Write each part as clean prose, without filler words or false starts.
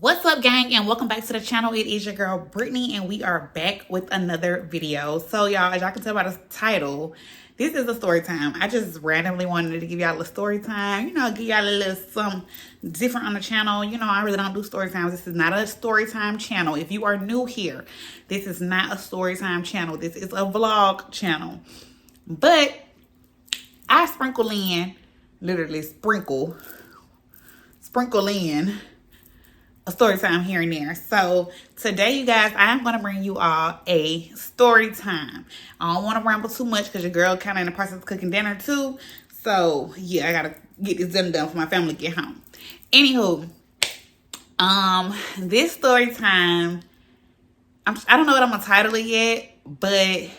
What's up, gang, and welcome back to the channel. It is your girl Brittany, and we are back with another video. So y'all, as y'all can tell by the title, this is a story time. I just randomly wanted to give y'all a story time, give y'all a little something different on the channel. I really don't do story times. This is not a story time channel. If you are new here, this is not a story time channel. This is a vlog channel. But I sprinkle in, literally sprinkle in a story time here and there. So today, you guys, I'm going to bring you all a story time. I don't want to ramble too much because your girl kind of in the process of cooking dinner too. So yeah, I got to get this done for my family to get home. Anywho, this story time, I don't know what I'm going to title it yet, but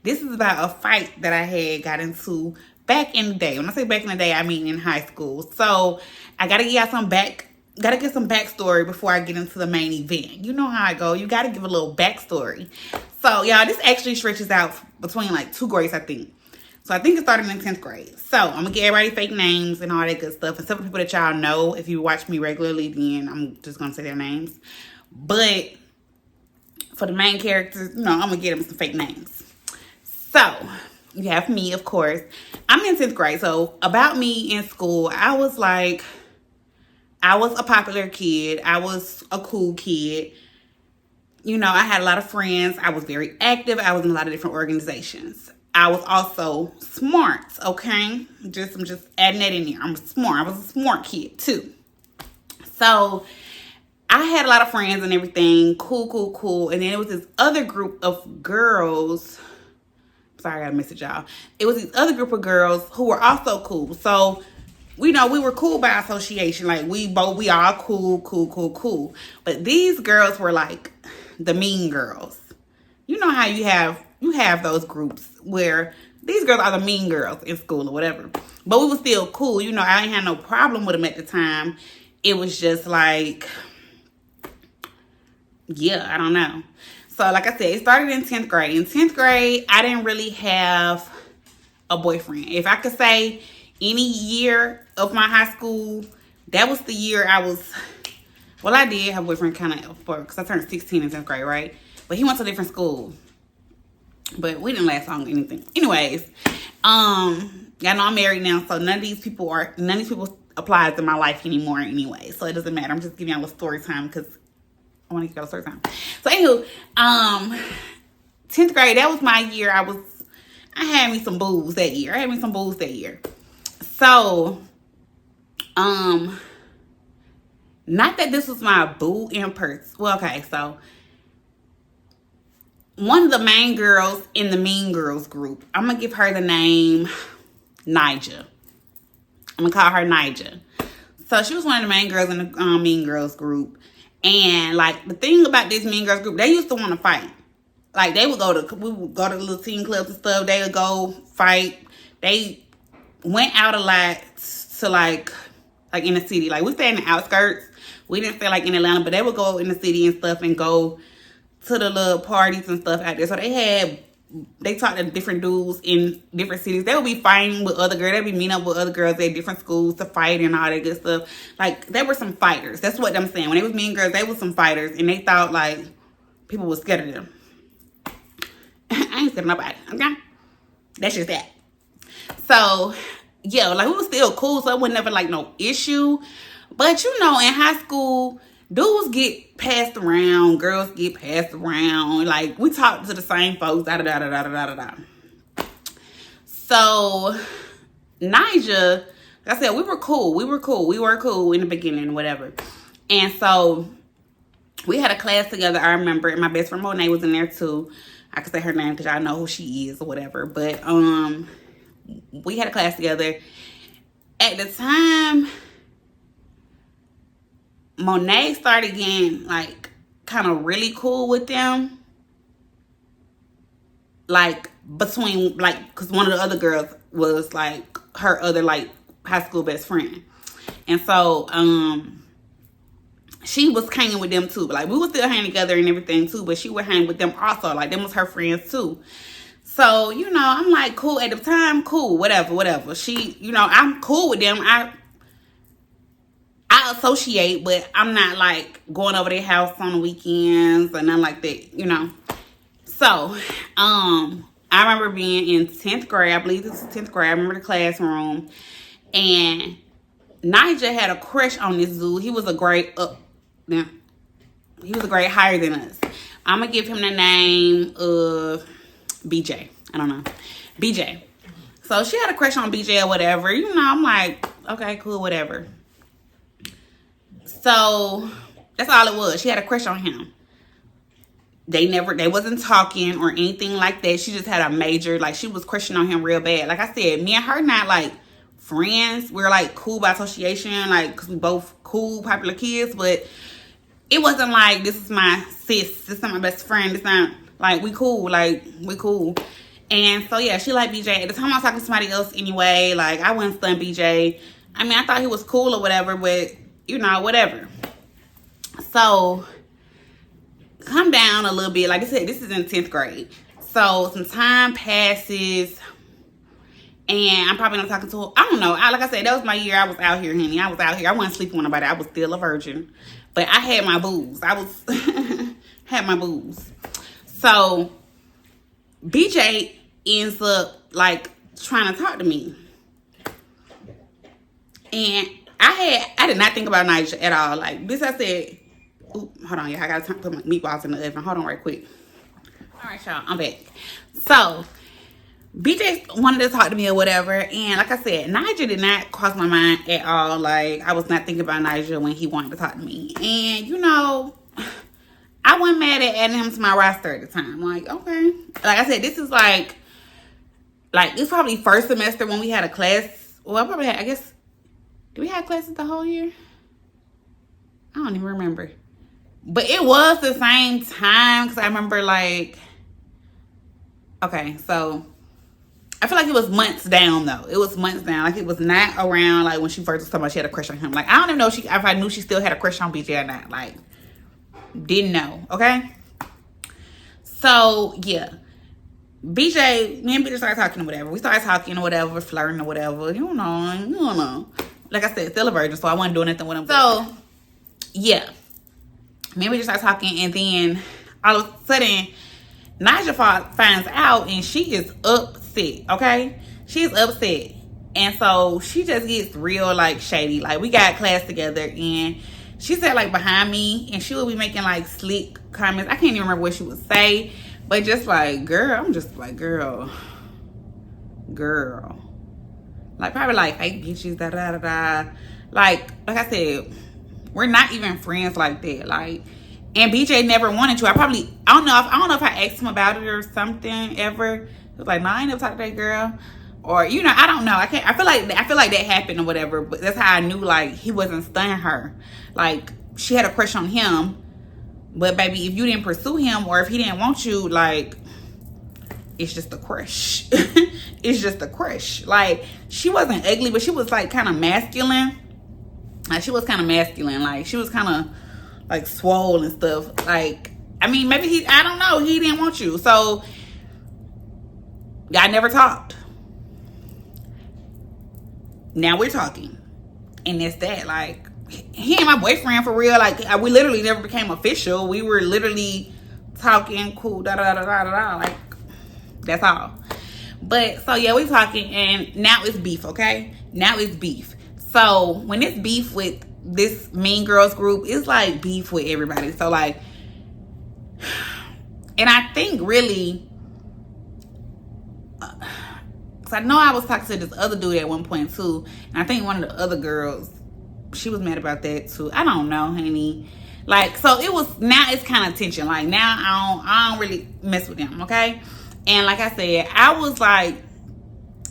this is about a fight that I had got into back in the day. When I say back in the day, I mean in high school. So I got to give y'all get some backstory before I get into the main event. You know how I go. You got to give a little backstory. So, y'all, this actually stretches out between like 2 grades, I think. So, I think it started in 10th grade. So, I'm going to get everybody fake names and all that good stuff. And some people that y'all know, if you watch me regularly, then I'm just going to say their names. But for the main characters, I'm going to get them some fake names. So, you have me, of course. I'm in 10th grade. So, about me in school, I was a popular kid. I was a cool kid. I had a lot of friends. I was very active. I was in a lot of different organizations. I was also smart, okay? I'm just adding that in there. I'm smart. I was a smart kid, too. So, I had a lot of friends and everything. Cool. And then it was this other group of girls. Sorry, I got a message, y'all. It was this other group of girls who were also cool. So, we were cool by association. Like, we all cool. But these girls were like the mean girls. You know how you have those groups where these girls are the mean girls in school or whatever. But we were still cool. I ain't had no problem with them at the time. It was just like, yeah, I don't know. So, like I said, it started in 10th grade. In 10th grade, I didn't really have a boyfriend. If I could say any year of my high school, that was the year I did have a boyfriend because I turned 16 in 10th grade, right? But he went to a different school. But we didn't last long or anything. Anyways, y'all know I'm married now, so none of these people apply to my life anymore anyway. So it doesn't matter. I'm just giving y'all a story time because I want to give y'all a story time. So anywho, 10th grade, that was my year. I had me some booze that year. So, not that this was my boo in person. Well, okay, so one of the main girls in the Mean Girls group, I'm going to give her the name Nija. I'm going to call her Nija. So, she was one of the main girls in the Mean Girls group. And, like, the thing about this Mean Girls group, they used to want to fight. Like, we would go to the little teen clubs and stuff. They would go fight. They went out a lot to like in the city. Like, we stay in the outskirts. We didn't stay like in Atlanta, but they would go in the city and stuff and go to the little parties and stuff out there. So they talked to different dudes in different cities. They would be fighting with other girls. They'd be meeting up with other girls at different schools to fight and all that good stuff. Like, they were some fighters. That's what I'm saying. When they was Mean Girls, they were some fighters, and they thought like people were scared of them. I ain't scared of nobody, okay? That's just that. So, yeah, like, we was still cool, so it was never, like, no issue. But, in high school, dudes get passed around, girls get passed around. Like, we talked to the same folks, da-da-da-da-da-da-da-da. So, Nija, like I said, we were cool. We were cool in the beginning, whatever. And so, we had a class together, I remember, and my best friend Monet was in there, too. I could say her name because y'all know who she is or whatever. But we had a class together. At the time, Monet started getting, like, kind of really cool with them. Like, between, like, because one of the other girls was, like, her other, like, high school best friend. And so, she was hanging with them too. But, like, we would still hang together and everything too. But she would hang with them also. Like, them was her friends too. So, I'm like, cool. At the time, cool. Whatever. She, I'm cool with them. I associate, but I'm not like going over their house on the weekends or nothing like that, you know. So, I remember being in 10th grade. I believe this is 10th grade. I remember the classroom. And Nigel had a crush on this dude. He was a grade up. Now, he was a grade higher than us. I'm going to give him the name of BJ. I don't know. BJ. So, she had a crush on BJ or whatever. You know, I'm like, okay, cool, whatever. So, that's all it was. She had a crush on him. They wasn't talking or anything like that. She just had a major, like, she was crushing on him real bad. Like I said, me and her not, like, friends. We're, like, cool by association, like, because we both cool, popular kids. But it wasn't like, this is my sis. This is my best friend. It's not, like, we cool. Like, we cool. And so, yeah, she liked BJ. At the time, I was talking to somebody else anyway. Like, I wouldn't stun BJ. I mean, I thought he was cool or whatever, but, you know, whatever. So, come down a little bit. Like I said, this is in 10th grade. So, some time passes. And I'm probably not talking to her. I don't know. Like I said, that was my year. I was out here, honey. I was out here. I wasn't sleeping with nobody. I was still a virgin. But I had my booze. I was had my booze. So, BJ ends up, like, trying to talk to me. And I did not think about Nigel at all. Like, this I said, ooh, hold on, y'all. I got to put my meatballs in the oven. Hold on right quick. All right, y'all. I'm back. So, BJ wanted to talk to me or whatever. And like I said, Nigel did not cross my mind at all. Like, I was not thinking about Nigel when he wanted to talk to me. And, you know, I wasn't mad at adding him to my roster at the time. Like, okay. Like I said, this is like it's probably first semester when we had a class. Well, I probably had, I guess, did we have classes the whole year? I don't even remember. But it was the same time because I remember, like, okay, so I feel like it was months down, though. It was months down. Like, it was not around, like, when she first was talking about she had a crush on him. Like, I don't even know if I knew she still had a crush on BJ or not. Like, didn't know, okay? So, yeah. Me and BJ started talking or whatever. We started talking or whatever, flirting or whatever. You know. Like I said, still a virgin, so I wasn't doing anything with him. So, yeah. Me and BJ started talking, and then all of a sudden, Nigel finds out, and she is upset, okay? She's upset. And so, she just gets real, like, shady. Like, we got class together, and she sat, like, behind me, and she would be making, like, slick comments. I can't even remember what she would say, but just like, girl, I'm just like, girl. Like, probably, like, fake bitches, da-da-da-da. Like I said, we're not even friends like that. Like, and BJ never wanted to. I don't know if I asked him about it or something ever. He was like, no, I ain't never talked to that girl. Or, you know, I don't know. I feel like that happened or whatever. But that's how I knew, like, he wasn't stunning her. Like, she had a crush on him. But, baby, if you didn't pursue him or if he didn't want you, like, it's just a crush. It's just a crush. Like, she wasn't ugly, but she was, like, kind of masculine. Like, she was kind of masculine. Like, she was kind of, like, swole and stuff. Like, I mean, maybe I don't know. He didn't want you. So, y'all never talked. Now we're talking. And it's that, like, he ain't my boyfriend for real. Like, we literally never became official. We were literally talking, cool, da-da-da-da-da-da. Like, that's all. But, so, yeah, we talking, and now it's beef, okay? Now it's beef. So, when it's beef with this Mean Girls group, it's, like, beef with everybody. So, like, and I think, really, because I know I was talking to this other dude at one point, too, and I think one of the other girls, she was mad about that too. I don't know, honey. Like, so it was, now it's kind of tension. Like, now I don't really mess with them, okay? And like I said, I was, like,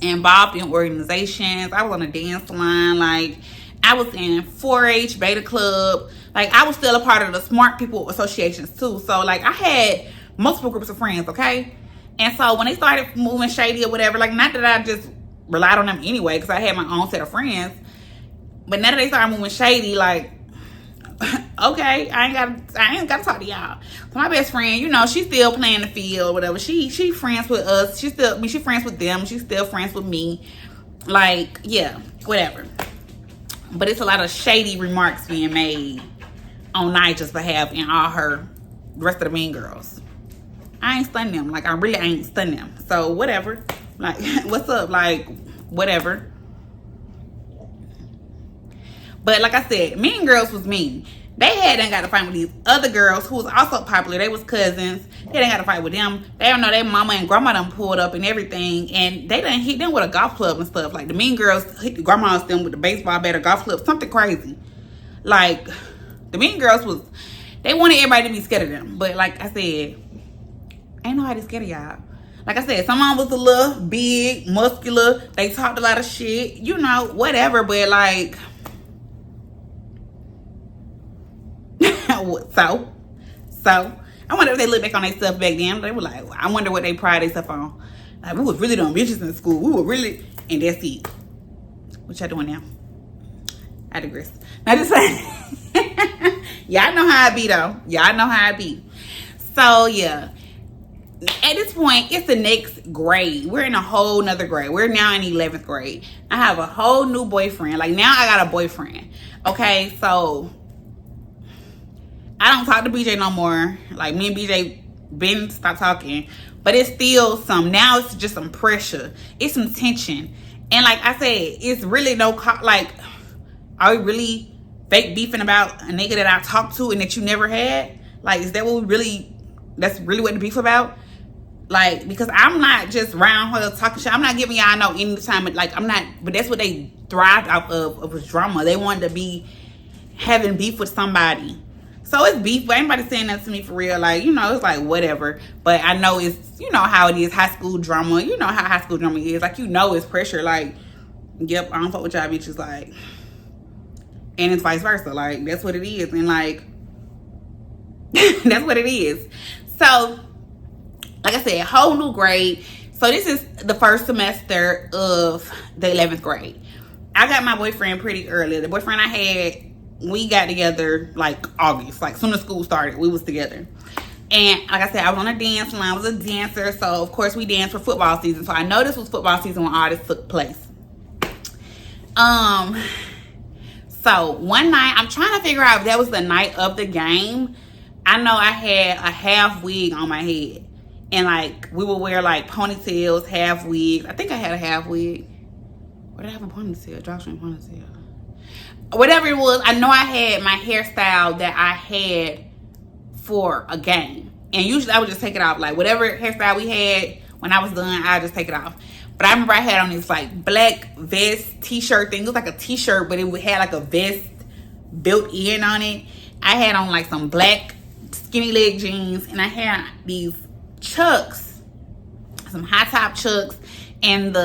involved in organizations. I was on a dance line. Like, I was in 4-H, Beta Club. Like, I was still a part of the Smart People Associations too. So, like, I had multiple groups of friends, okay? And so when they started moving shady or whatever, like, not that I just relied on them anyway, because I had my own set of friends. But now that they started moving shady, like, okay, I ain't gotta talk to y'all. So my best friend, you know, she's still playing the field or whatever. She friends with us. She friends with them. She's still friends with me. Like, yeah, whatever. But it's a lot of shady remarks being made on Nigel's behalf and all her rest of the mean girls. I ain't stunned them. Like, I really ain't stunned them. So, whatever. Like, what's up? Like, whatever. But like I said, Mean Girls was mean. They hadn't got to fight with these other girls who was also popular. They was cousins. They didn't got to fight with them. They don't know their mama and grandma done pulled up and everything. And they done hit them with a golf club and stuff. Like, the Mean Girls hit the grandmas them with the baseball bat or golf club. Something crazy. Like, the Mean Girls was... They wanted everybody to be scared of them. But like I said, ain't nobody scared of y'all. Like I said, some of them was a little big, muscular. They talked a lot of shit. You know, whatever. But like... So I wonder if they look back on their stuff back then. They were like, I wonder what they pride themselves on. Like, we was really doing bitches in school. We were really, and that's it. What y'all doing now? I digress. Now just saying, y'all know how I be though. Y'all know how I be. So yeah, at this point, it's the next grade. We're in a whole nother grade. We're now in 11th grade. I have a whole new boyfriend. Like, now I got a boyfriend. Okay, so I don't talk to BJ no more. Like, me and BJ been stopped talking. But it's still some, now it's just some pressure. It's some tension. And like I said, it's really no, like, are we really fake beefing about a nigga that I talked to and that you never had? Like, is that what we really, that's really what the beef about? Like, because I'm not just around her talking shit. I'm not giving y'all no anytime, but like, I'm not, but that's what they thrived off of was drama. They wanted to be having beef with somebody. So it's beef, but anybody saying that to me for real. Like, you know, it's like whatever. But I know it's, you know how it is, high school drama. You know how high school drama is. Like, you know it's pressure. Like, yep, I don't fuck with y'all bitches. Like, and it's vice versa. Like, that's what it is. And like, that's what it is. So, like I said, whole new grade. So this is the first semester of the 11th grade. I got my boyfriend pretty early. The boyfriend I had, we got together like August, like soon as school started, we was together. And like I said, I was on a dance line. I was a dancer, so of course we danced for football season. So I know this was football season when all this took place. So one night, I'm trying to figure out if that was the night of the game. I know I had a half wig on my head, and like we would wear like ponytails, half wigs. I think I had a half wig. Or did I have a ponytail? Drawstring ponytail. Whatever it was, I know I had my hairstyle that I had for a game. And usually I would just take it off. Like, whatever hairstyle we had, when I was done, I'd just take it off. But I remember I had on this, like, black vest t-shirt thing. It was like a t-shirt, but it had, like, a vest built in on it. I had on, like, some black skinny leg jeans. And I had these Chucks, some high-top Chucks, and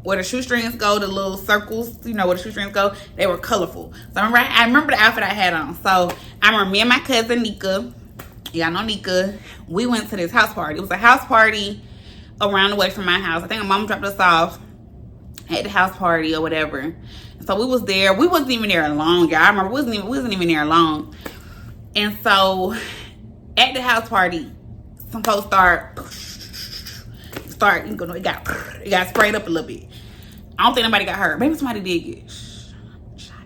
where the shoestrings go, the little circles, you know, where the shoestrings go, they were colorful. So I remember the outfit I had on. So I remember me and my cousin Nika, y'all know Nika, we went to this house party. It was a house party around the way from my house. I think my mom dropped us off at the house party or whatever. And so we was there. We wasn't even there long, y'all. I remember we wasn't even there long. And so at the house party, some folks it got sprayed up a little bit. I don't think nobody got hurt. Maybe somebody did get shot.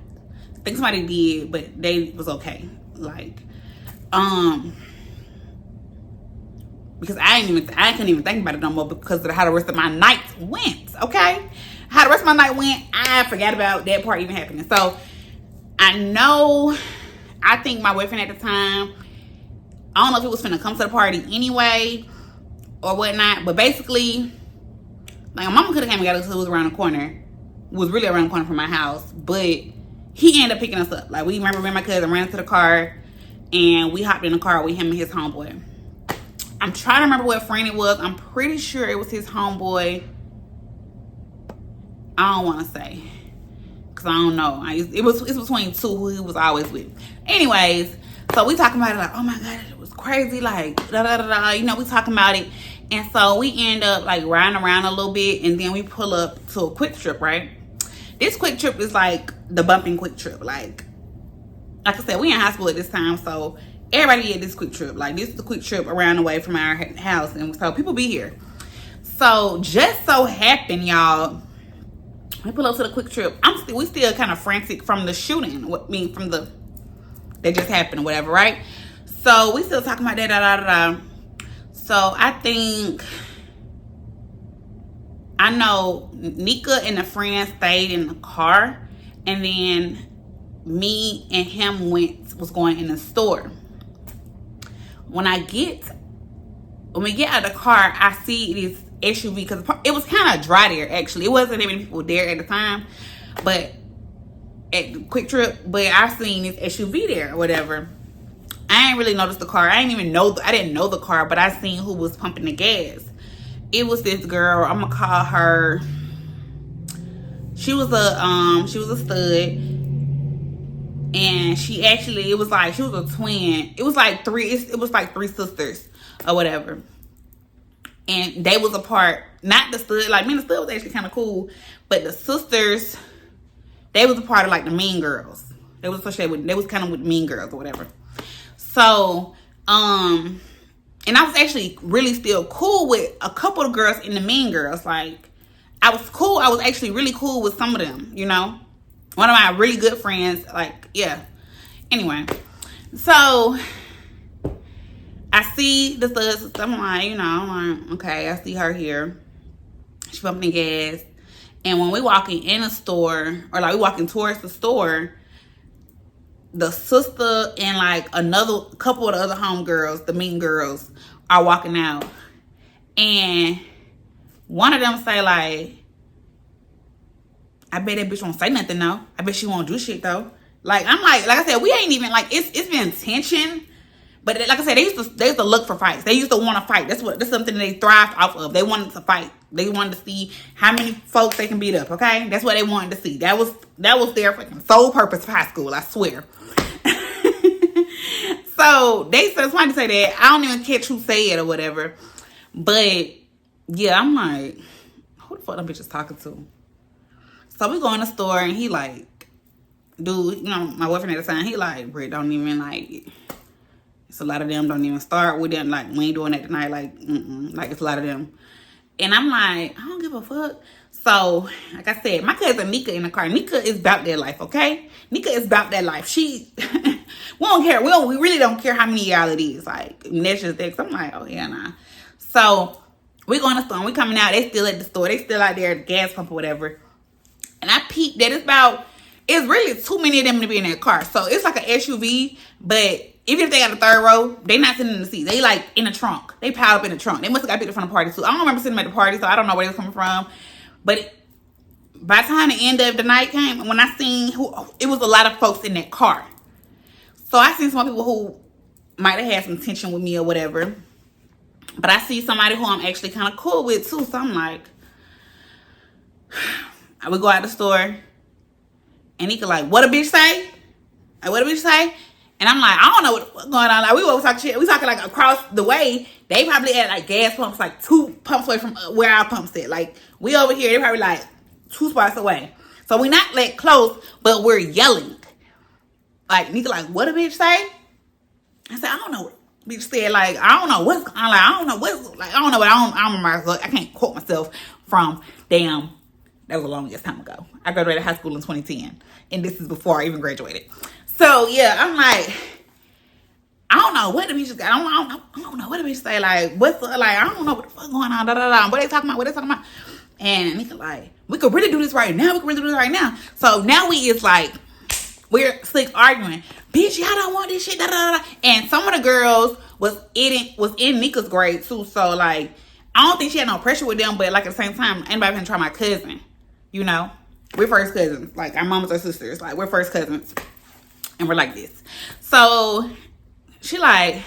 I think somebody did, but they was okay. Like, because I couldn't even think about it no more because of how the rest of my night went. Okay, how the rest of my night went, I forgot about that part even happening. So I think my boyfriend at the time, I don't know if he was finna come to the party anyway or whatnot, but basically, like, my mama could have came and got us because it was around the corner. It was really around the corner from my house, but he ended up picking us up. Like, we remember me and my cousin ran to the car, and we hopped in the car with him and his homeboy. I'm trying to remember what friend it was. I'm pretty sure it was his homeboy. I don't want to say, because I don't know. It's between two who he was always with. Anyways, so we talking about it like, oh my God, it was crazy. Like, da-da-da-da. You know, we talking about it. And so we end up like riding around a little bit, and then we pull up to a Quick Trip, right? This Quick Trip is like the bumping Quick Trip. Like I said, we in high school at this time, so everybody at this Quick Trip. Like, this is the Quick Trip around the way from our house, and so people be here. So just so happened, y'all, We pull up to the Quick Trip. We still kind of frantic from the shooting. From the that just happened or whatever, right? So we still talking about that. So I know Nika and the friend stayed in the car, and then me and him was going in the store. When we get out of the car, I see this SUV, because it was kind of dry there, actually. It wasn't even people there at the time, but at the Quick Trip, but I seen this SUV there or whatever. I ain't really noticed the car. I didn't know the car, but I seen who was pumping the gas. It was this girl. I'm gonna call her. She was a stud, and it was like she was a twin. It was like three sisters or whatever, and they was a part. Not the stud. Like, me and the stud was actually kind of cool, but the sisters, they was a part of like the Mean Girls. They was kind of with Mean Girls or whatever. So, and I was actually really still cool with a couple of girls in the Mean Girls. Like, I was cool. I was actually really cool with some of them, you know. One of my really good friends, like, yeah. Anyway, so I see the studs. I'm like, okay, I see her here. She pumping gas. And when we walking in a store, or like we walking towards the store, the sister and like another couple of the other homegirls, the Mean Girls, are walking out. And one of them say like, I bet that bitch won't say nothing though. I bet she won't do shit though. Like, I'm like I said, we ain't even like, it's been tension. But like I said, they used to look for fights. They used to want to fight. That's something they thrived off of. They wanted to fight. They wanted to see how many folks they can beat up. Okay, that's what they wanted to see. That was their fucking sole purpose of high school. I swear. So they said, somebody say that. I don't even catch who say it or whatever. But yeah, I'm like, who the fuck them bitches talking to? So we go in the store and he like, dude, my boyfriend at the time, he like, Britt, don't even like. It's a lot of them, don't even start with them. Like, we ain't doing that tonight. Like, like, it's a lot of them. And I'm like, I don't give a fuck. So, like I said, my cousin Nika in the car. Nika is about that life, okay? Nika is about that life. We don't care. We really don't care how many y'all it is. Like, that's just that. I'm like, oh, yeah, nah. So, we go in the store. We coming out. They still at the store. They still out there at the gas pump or whatever. And I peeped that it's really too many of them to be in that car. So, it's like an SUV, but even if they got a third row, they not sitting in the seat. They like in the trunk. They piled up in the trunk. They must have got picked up from the party too. I don't remember sitting at the party, so I don't know where they was coming from. But by the time the end of the night came, when I seen it was a lot of folks in that car. So I seen some people who might have had some tension with me or whatever. But I see somebody who I'm actually kind of cool with too. So I'm like, I would go out the store, and he could like, what a bitch say? Like, what a bitch say? And I'm like, I don't know what's going on. Like, we were talking shit. We talking like across the way. They probably at like gas pumps, like 2 pumps away from where our pumps at. Like, we over here, they probably like 2 spots away. So we not like close, but we're yelling. Like, nigga, like, what a bitch say? I said, I don't know what bitch said. Like, I don't know what's going on. Like, I don't know what. Like, I don't know what. I don't remember. I can't quote myself from damn. That was a long ass time ago. I graduated high school in 2010, and this is before I even graduated. So yeah, I'm like, I don't know what the bitch got. I don't know what the bitch say. Like, what's like? I don't know what the fuck going on. Da da da. What they talking about? And nigga like, we could really do this right now. So now we're slick arguing. Bitch, y'all don't want this shit. Da da da. And some of the girls was in Nika's grade too. So like, I don't think she had no pressure with them. But like at the same time, anybody can try my cousin. You know, we're first cousins. Like, our mamas are sisters. Like, we're first cousins. And we're like this. So she like,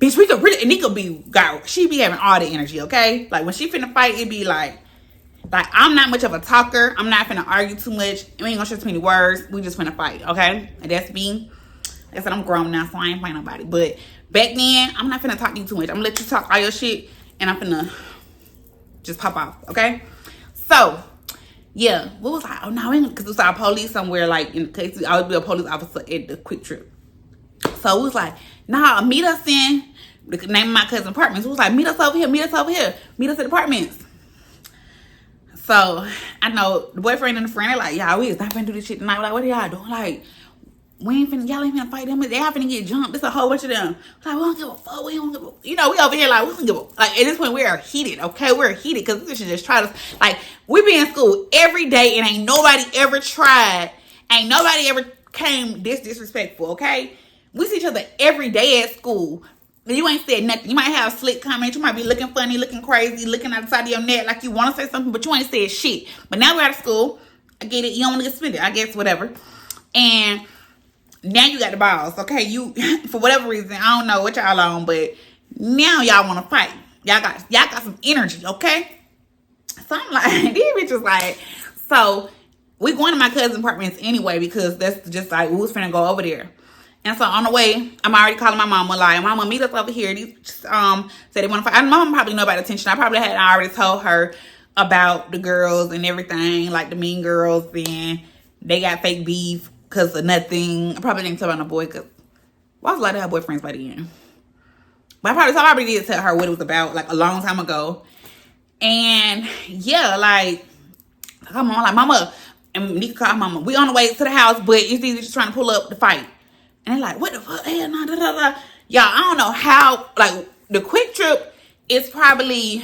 bitch, we could really, and Nika she be having all the energy, okay? Like, when she finna fight, it be like I'm not much of a talker. I'm not finna argue too much. We ain't gonna share too many words. We just finna fight, okay? And that's me. Like I said, I'm grown now, so I ain't fighting nobody. But back then, I'm not finna talk to you too much. I'm gonna let you talk all your shit, and I'm finna just pop off, okay? So yeah, what was I? Oh no, because we saw a police somewhere, like in the case I would be a police officer at the Quick Trip. So it was like, nah, meet us in the name of my cousin's apartments. It was like, meet us over here, meet us at the apartments. So I know the boyfriend and the friend are like, y'all, we is not finna do this shit tonight. We're like, what are y'all doing? Like, y'all ain't finna fight them. They all finna get jumped. It's a whole bunch of them. Like, we don't give a fuck. We don't give a, you know, we over here like, we don't give a, like, at this point, we are heated, okay? We're heated because this should just try to, like, we be in school every day and ain't nobody ever tried. Ain't nobody ever came this disrespectful, okay? We see each other every day at school. You ain't said nothing. You might have slick comments. You might be looking funny, looking crazy, looking outside of your net like you want to say something, but you ain't said shit. But now we're out of school. I get it. You don't want to get suspended. I guess, whatever. And now you got the balls, okay? You, for whatever reason, I don't know what y'all on, but now y'all want to fight. Y'all got some energy, okay? So I'm like, these bitches like, so we going to my cousin's apartments anyway because that's just like, we was finna go over there. And so on the way, I'm already calling my mama, like, mama, meet us over here. These said they want to fight. My mama probably know about attention. I probably had already told her about the girls and everything, like the mean girls, and they got fake beef because of nothing. I probably didn't tell about no boy because I was allowed to have boyfriends by the end. But I probably did tell her what it was about, like, a long time ago. And yeah, like, come on, like, mama, and Nika called mama. We on the way to the house, but it's easy just trying to pull up the fight. And they're like, what the fuck? Hell no, da, da, da. Y'all, I don't know how, like, the quick trip was probably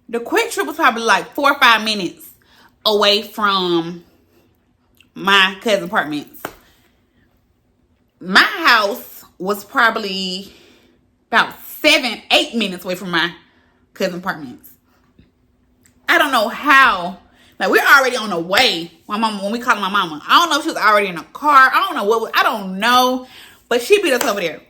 like 4 or 5 minutes away from my cousin's apartments. My house was probably about 7, 8 minutes away from my cousin's apartments. I don't know how. Like, we're already on the way. My mama, when we called my mama, I don't know if she was already in a car. I don't know what. I don't know, but she beat us over there.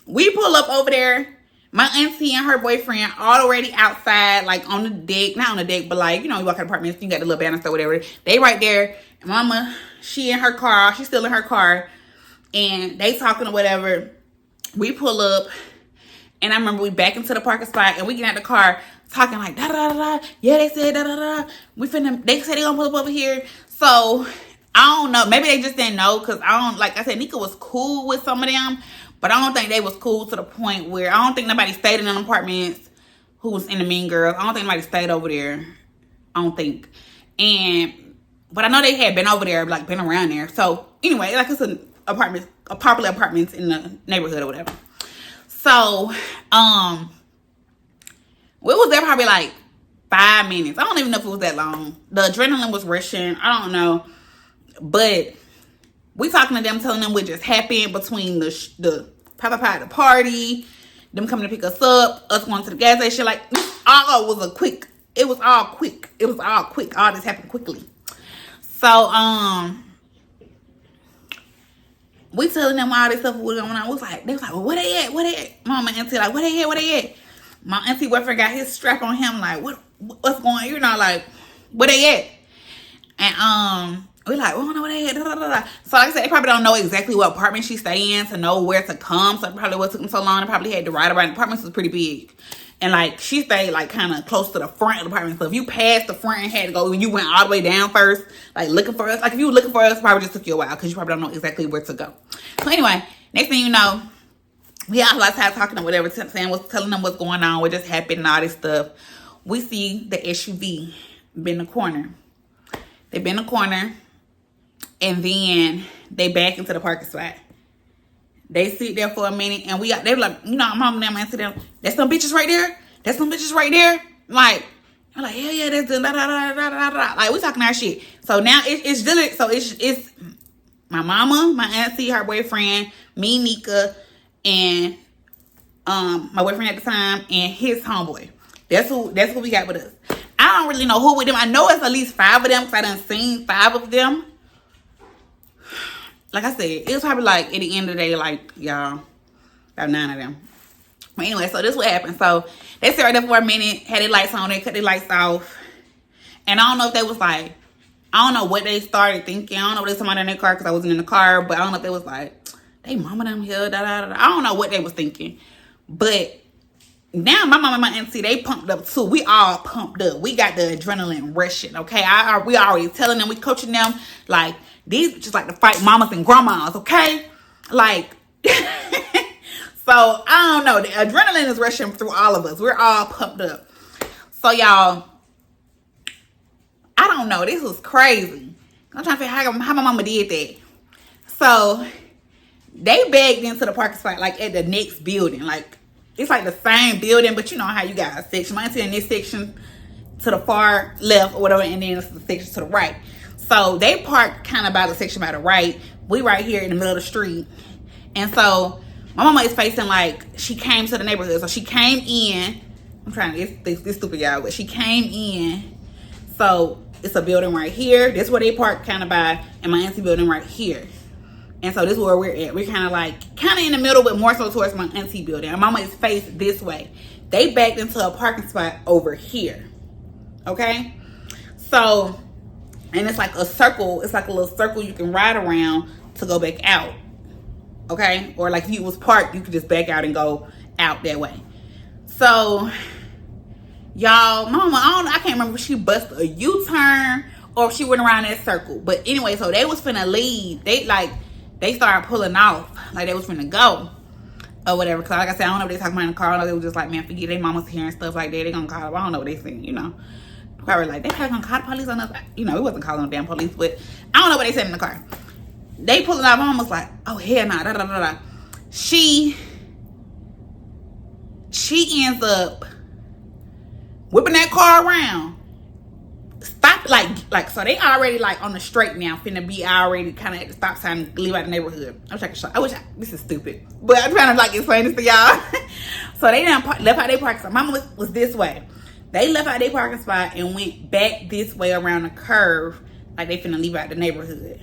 We pull up over there. My auntie and her boyfriend already outside, like on the deck, not on the deck, but like, you know, you walk in apartments, you got the little banister, whatever. They right there. And mama, she in her car. She's still in her car, and they talking or whatever. We pull up, and I remember we back into the parking spot, and we get out the car. Talking like da da da da. Yeah, they said da da da. They said they gonna pull up over here. So I don't know. Maybe they just didn't know because I don't, like I said, Nika was cool with some of them, but I don't think they was cool to the point where I don't think nobody stayed in them apartments who was in the Mean Girls. I don't think nobody stayed over there. I don't think. But I know they had been over there, like been around there. So anyway, like it's a popular apartments in the neighborhood or whatever. So we was there probably like 5 minutes. I don't even know if it was that long. The adrenaline was rushing. I don't know. But we talking to them, telling them what just happened between the party, them coming to pick us up, us going to the gas station. Like, all was a quick. It was all quick. All this happened quickly. So, we telling them all this stuff was going on. They was like, well, where they at? Where they at? Mama and auntie like, where they at? Where they at? My auntie boyfriend got his strap on him, like, what's going on? You know, like, where they at? And we like, we don't know where they at. Da, da, da, da. So like I said, they probably don't know exactly what apartment she stay in to know where to come. So probably what took them so long. They probably had to ride around. The apartments was pretty big. And like she stayed like kind of close to the front of the apartment. So if you passed the front and had to go, you went all the way down first, like looking for us. Like if you were looking for us, it probably just took you a while because you probably don't know exactly where to go. So anyway, next thing you know, we all outside talking or whatever, telling them what's going on, what just happened and all this stuff. We see the SUV been in the corner. They been in the corner, and then they back into the parking spot. They sit there for a minute, and they were like, you know, mom and them answer them. That's some bitches right there. That's some bitches right there. Like, I'm like, yeah, that's the da da da da da da. Like we talking our shit. So now it's really, so it's my mama, my auntie, her boyfriend, me, Nika, and my boyfriend at the time, and his homeboy. That's who we got with us. I don't really know who with them. I know it's at least 5 of them because I done seen 5 of them. Like I said, it was probably like at the end of the day, like y'all, about 9 of them. But anyway, so this what happened. So they sat right there for a minute, had their lights on, they cut their lights off. And I don't know if they was like, I don't know what they started thinking. I don't know if they was somebody in their car because I wasn't in the car. But I don't know if they was like, they mama them here, da da da. I don't know what they was thinking. But now my mama and my auntie, they pumped up too. We all pumped up. We got the adrenaline rushing, okay? We already telling them, we coaching them, like, these just like to fight mamas and grandmas, okay? Like, so, I don't know. The adrenaline is rushing through all of us. We're all pumped up. So, y'all, I don't know. This was crazy. I'm trying to figure out how my mama did that. So they bagged into the parking spot like at the next building. Like it's like the same building, but you know how you got a section. Mine's in this section to the far left or whatever, and then it's the section to the right. So they parked kind of by the section by the right. We right here in the middle of the street. And so my mama is facing like she came to the neighborhood. So she came in. I'm trying to get this stupid, y'all, but she came in. So it's a building right here. This is where they park kind of by, and my auntie building right here. And so this is where we're at. We're kind of in the middle, but more so towards my auntie building. And mama is faced this way. They backed into a parking spot over here. Okay? So, and it's like a circle. It's like a little circle you can ride around to go back out. Okay? Or like if you was parked, you could just back out and go out that way. So, y'all, my mama, I can't remember if she busted a U-turn or if she went around that circle. But anyway, so they was finna leave. They started pulling off. Like they was finna go. Or whatever. Cause like I said, I don't know what they talking about in the car. I know they was just like, man, forget their mama's here and stuff like that. They gonna call. I don't know what they saying, you know. Probably like, they probably gonna call the police on us. You know, we wasn't calling the damn police, but I don't know what they said in the car. They pulling off. My mom was like, oh hell nah, da da da da. She ends up whipping that car around. Stop, like so they already like on the straight now, finna be already kind of at the stop sign and leave out the neighborhood. This is stupid, but I'm trying to like explain this to y'all. So they done left out their parking spot. Mama was this way. They left out their parking spot and went back this way around the curve, like they finna leave out the neighborhood.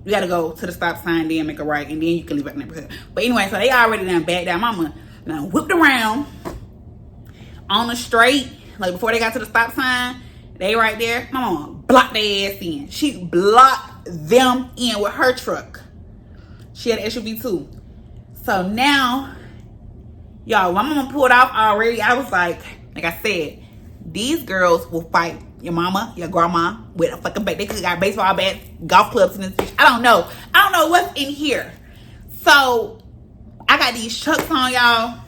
You gotta go to the stop sign, then make a right, and then you can leave out the neighborhood. But anyway, so they already done backed down. Mama done whipped around on the straight, like before they got to the stop sign. They right there. My mama blocked their ass in. She blocked them in with her truck. She had an SUV too. So now, y'all, my mama pulled off already. I was like I said, these girls will fight your mama, your grandma with a fucking bat. They could got baseball bats, golf clubs in this bitch. I don't know what's in here. So I got these chucks on, y'all.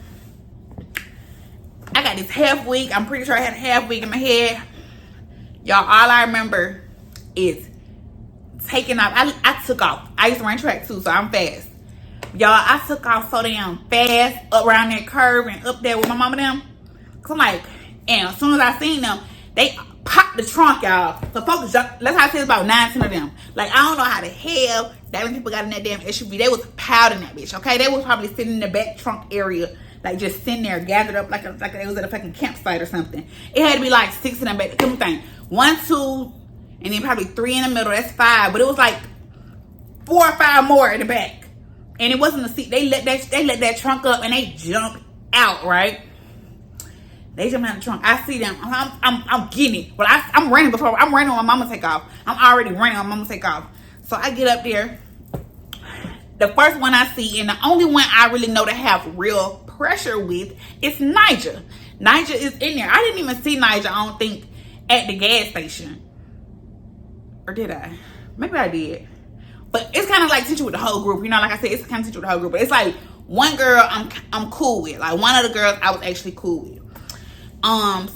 I got this half wig. I'm pretty sure I had a half wig in my head. Y'all, all I remember is taking off. I took off. I used to run track too, so I'm fast. Y'all, I took off so damn fast up around that curve and up there with my mama them. Cause I'm like, and as soon as I seen them, they popped the trunk, y'all. So folks jumped. Let's say it's about 9-10 of them. Like, I don't know how the hell that many people got in that damn SUV. They was powdering that bitch, okay? They was probably sitting in the back trunk area, like just sitting there gathered up like they was at a fucking campsite or something. It had to be like 6 in the back. Come thing. 1, 2, and then probably 3 in the middle. That's 5. But it was like 4 or 5 more in the back. And it wasn't a seat. They let that trunk up and they jumped out, right? They jumped out the trunk. I see them. I'm getting it. But I'm running I'm running when my mama take off. I'm already running when my mama take off. So I get up there. The first one I see, and the only one I really know to have real pressure with, is Nigel. Nigel is in there. I didn't even see Nigel, I don't think, at the gas station. Or did I? Maybe I did. But it's kind of like teaching with the whole group. You know, like I said, it's kind of teaching with the whole group. But it's like one girl I'm cool with. Like one of the girls I was actually cool with.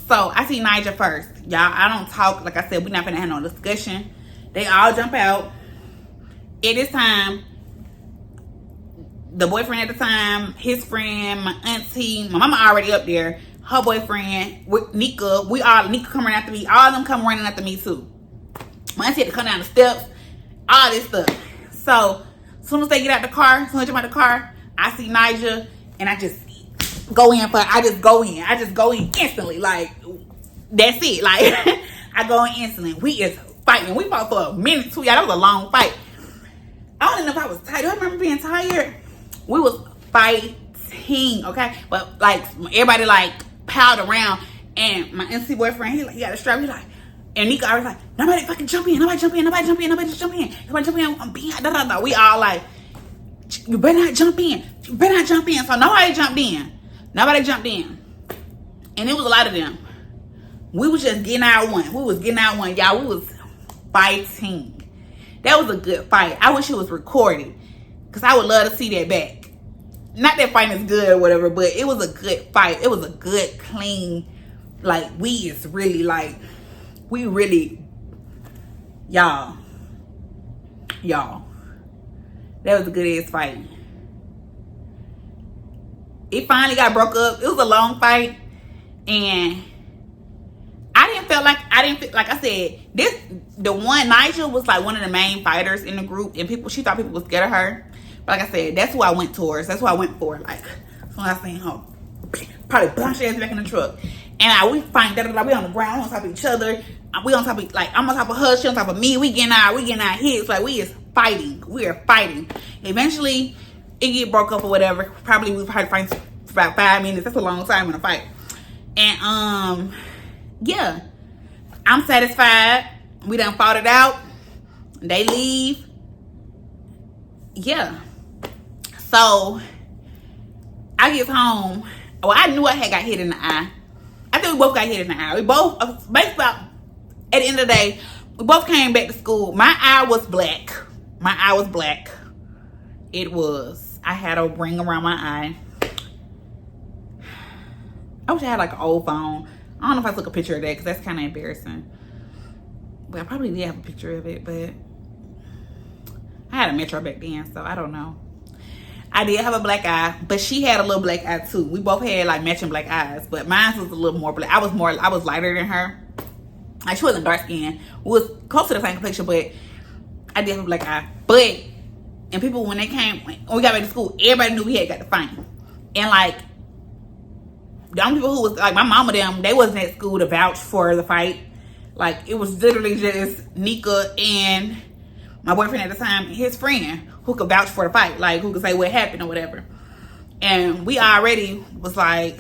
So I see Nigel first. Y'all, I don't talk. Like I said, we're not gonna have no discussion. They all jump out. At this time, the boyfriend at the time, his friend, my auntie, my mama already up there, her boyfriend, with Nika come running after me. All of them come running after me too. My auntie had to come down the steps, all this stuff. So as soon as they get out the car, as soon as they jump out the car, I see Nigel and I just go in instantly. Like, that's it. Like, I go in instantly. We is fighting. We fought for a minute too, y'all. That was a long fight. I don't even know if I was tired. Do I remember being tired? We was fighting, okay? But like everybody like piled around, and my NC boyfriend, he got a strap. He like, and Nika always like, nobody fucking jump in, nobody jump in, nobody jump in, nobody jump in, nobody jump in. I'm being da da da. We all like, you better not jump in, you better not jump in. So nobody jumped in, and it was a lot of them. We was just getting out one. Y'all. We was fighting. That was a good fight. I wish it was recorded, because I would love to see that back. Not that fighting is good or whatever, but it was a good fight. It was a good, clean, like, we really Y'all, that was a good ass fight. It finally got broke up. It was a long fight, and I didn't feel like I said, the one Nigel was like one of the main fighters in the group, and she thought people was scared of her. But like I said, that's who I went towards. That's who I went for. Like, so I seen her, probably punch ass back in the truck, and we fight. We on the ground, on top of each other. We on top of, like, I'm on top of her, she on top of me. We getting our hits. Like, we is fighting. We are fighting. Eventually, it get broke up or whatever. Probably we fighting for about 5 minutes. That's a long time in a fight. And yeah, I'm satisfied. We done fought it out. They leave. Yeah. So I get home. Well, I knew I had got hit in the eye. I think we both got hit in the eye. We both, basically, at the end of the day, we both came back to school. My eye was black. It was. I had a ring around my eye. I wish I had like an old phone. I don't know if I took a picture of that because that's kind of embarrassing. But I probably did have a picture of it, but I had a Metro back then, so I don't know. I did have a black eye, but she had a little black eye too. We both had like matching black eyes, but mine was a little more black. I was lighter than her. Like, she wasn't dark skinned. We was close to the same complexion, but I did have a black eye. But, and people, when we got back to school, everybody knew we had got to fight. And like, the only people who was like my mama, they wasn't at school to vouch for the fight. Like, it was literally just Nika and my boyfriend at the time, his friend, who could vouch for the fight, like who could say what happened or whatever. And we already was like,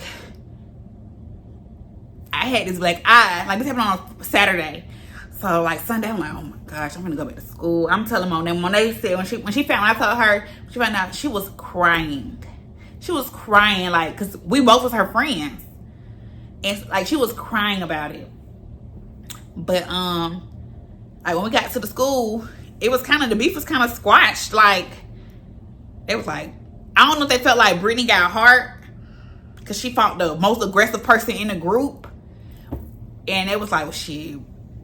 I had this black eye, like this happened on Saturday. So like Sunday, I'm like, oh my gosh, I'm gonna go back to school. I'm telling them when they said, when I told her, she found out, she was crying. She was crying, like, cause we both was her friends. And like, she was crying about it. But like when we got to the school, it was kind of, the beef was kind of squashed. Like, it was like, I don't know if they felt like Brittany got heart because she fought the most aggressive person in the group. And it was like, well, shit,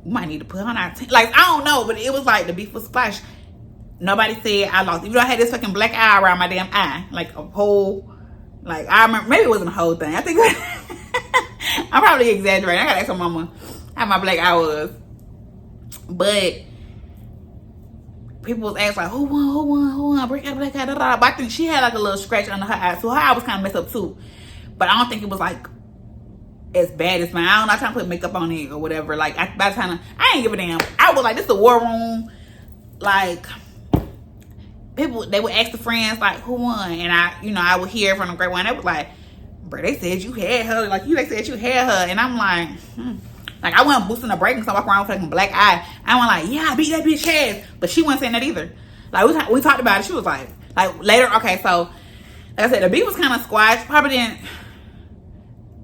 we might need to put her on our team. Like, I don't know, but it was like the beef was squashed. Nobody said I lost. Even though I had this fucking black eye around my damn eye. Like a whole, like, I remember, maybe it wasn't a whole thing. I think, I'm probably exaggerating. I gotta ask my mama how my black eye was. But people was asking like, who won? Break out black eye, But I think she had like a little scratch under her eye. So her eye was kind of messed up too. But I don't think it was like as bad as mine. I don't know, I'm trying to put makeup on it or whatever. Like, by the time, I ain't give a damn. I was like, this is a war room. Like, people, they would ask the friends like, who won? And I would hear from the great one. They was like, bro, they said you had her. Like, they said you had her. And I'm like, Like, I wasn't boosting the break and so I walk around with like a black eye. I went like, yeah, I beat that bitch ass. But she wasn't saying that either. Like, we talked about it. She was like later, okay, so like I said, the beat was kind of squashed. Probably didn't,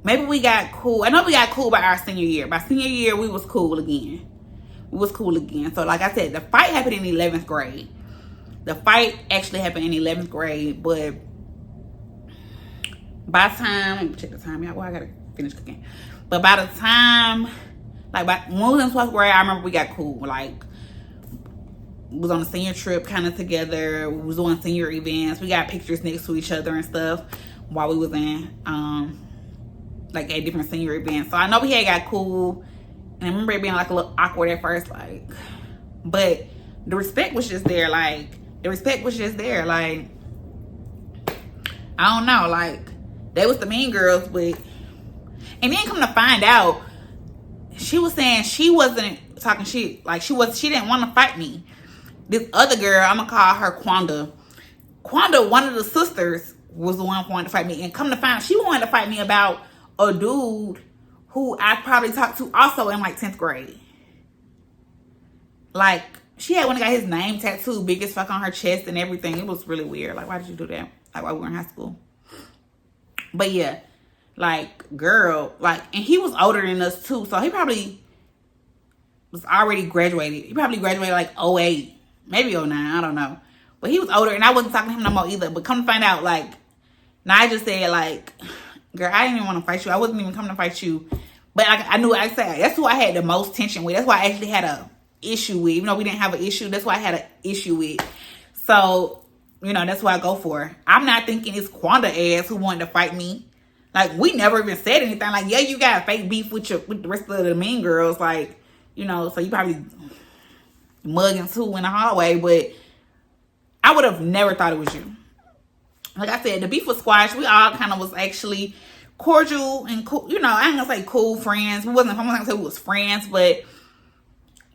maybe we got cool. I know we got cool by our senior year. By senior year, we was cool again. So like I said, the fight happened in 11th grade. The fight actually happened in 11th grade, but by the time, let me check the time, y'all. Well, I gotta finish cooking. But by the time, like, when we was in 12th grade, I remember we got cool. Like, we was on a senior trip kind of together. We was doing senior events. We got pictures next to each other and stuff while we was in, like, at different senior events. So I know we had got cool. And I remember it being, like, a little awkward at first, like, but the respect was just there. Like, I don't know, like, they was the mean girls, but, and then come to find out, she was saying she wasn't talking shit. Like, she didn't want to fight me. This other girl, I'm gonna call her Quanda. Quanda, one of the sisters, was the one who wanted to fight me. And come to find out, she wanted to fight me about a dude who I probably talked to also in like 10th grade. Like, she had one that got his name tattooed big as fuck on her chest and everything. It was really weird. Like, why did you do that? Like, while we were in high school. But yeah, like, girl, like, and he was older than us too. So he probably was already graduated. He probably graduated like 08, maybe 09, I don't know. But he was older and I wasn't talking to him no more either. But come to find out, like, Nigel said, like, girl, I didn't even want to fight you. I wasn't even coming to fight you. But I knew, I said, that's who I had the most tension with. That's why I actually had a issue with. Even though we didn't have an issue, that's why I had an issue with. So, you know, that's what I go for. I'm not thinking it's Quanda ass who wanted to fight me. Like, we never even said anything. Like, yeah, you got fake beef with the rest of the mean girls. Like, you know, so you probably mugging too in the hallway. But I would have never thought it was you. Like I said, the beef was squashed. We all kind of was actually cordial and cool. You know, I ain't gonna say cool friends. I'm not gonna say we was friends, but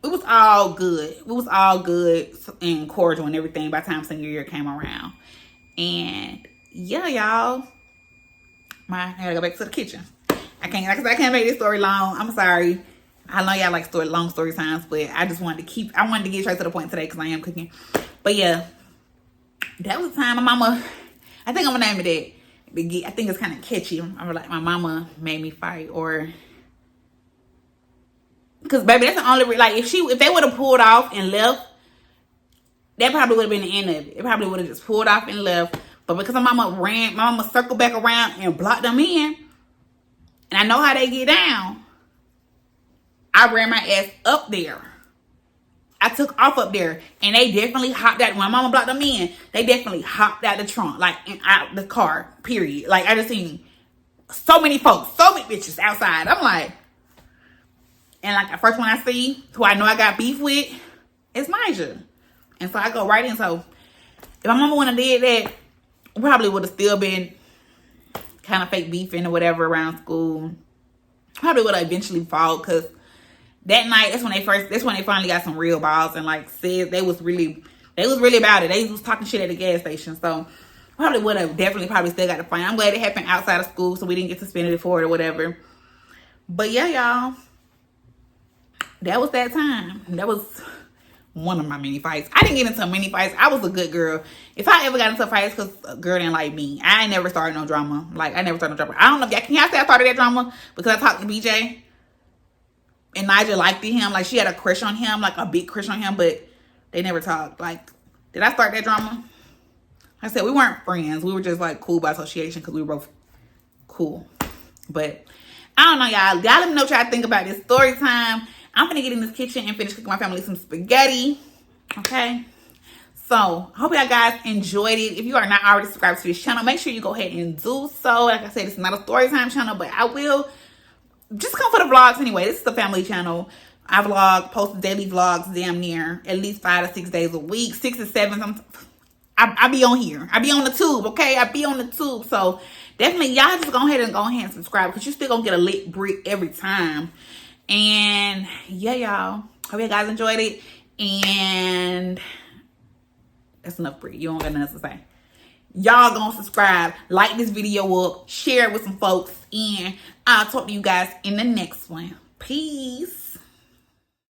it was all good. It was all good and cordial and everything by the time senior year came around. And yeah, y'all, I gotta go back to the kitchen. I can't make this story long. I'm sorry. I know y'all like long story times, but I just wanted to get straight to the point today because I am cooking. But yeah, that was the time my mama, I think I'm gonna name it that. I think it's kind of catchy. I'm like, my mama made me fight, or because baby, that's the only like if they would have pulled off and left, that probably would have been the end of it. It probably would have just pulled off and left. But because my mama circled back around and blocked them in, and I know how they get down, I ran my ass up there. I took off up there, and they definitely hopped out. When my mama blocked them in, they definitely hopped out the trunk, like out the car, period. Like, I just seen so many folks, so many bitches outside. I'm like, and like the first one I see, who I know I got beef with, is Nija. And so I go right in. So if my mama wouldn't have did that, we probably would have still been kind of fake beefing or whatever around school. Probably would have eventually fought, because that night, that's when they finally got some real balls and like said they was really about it. They was talking shit at the gas station. So probably would have probably still got the fight. I'm glad it happened outside of school, so we didn't get suspended for it or whatever. But yeah, y'all, that was that time. That was one of my many fights. I didn't get into many fights. I was a good girl. If I ever got into fights because a girl didn't like me, I ain't never started no drama. Like, I never started no drama. I don't know if y'all, can y'all say I started that drama because I talked to BJ? And Nija liked him. Like, she had a crush on him, like a big crush on him, but they never talked. Like, did I start that drama? I said we weren't friends. We were just like cool by association because we were both cool. But I don't know, y'all. Y'all let me know what y'all think about this story time. I'm gonna get in this kitchen and finish cooking my family some spaghetti. Okay? So, I hope y'all guys enjoyed it. If you are not already subscribed to this channel, make sure you go ahead and do so. Like I said, it's not a story time channel, but I will just come for the vlogs anyway. This is the family channel. I vlog, post daily vlogs damn near at least 5 to 6 days a week. 6 to 7. I be on here. I be on the tube, okay? I be on the tube. So definitely y'all just go ahead and subscribe, because you still gonna get a lit brick every time. And yeah, y'all. Hope you guys enjoyed it. And that's enough brick. You don't got nothing to say. Y'all gonna subscribe, like this video up, share it with some folks, and I'll talk to you guys in the next one. Peace.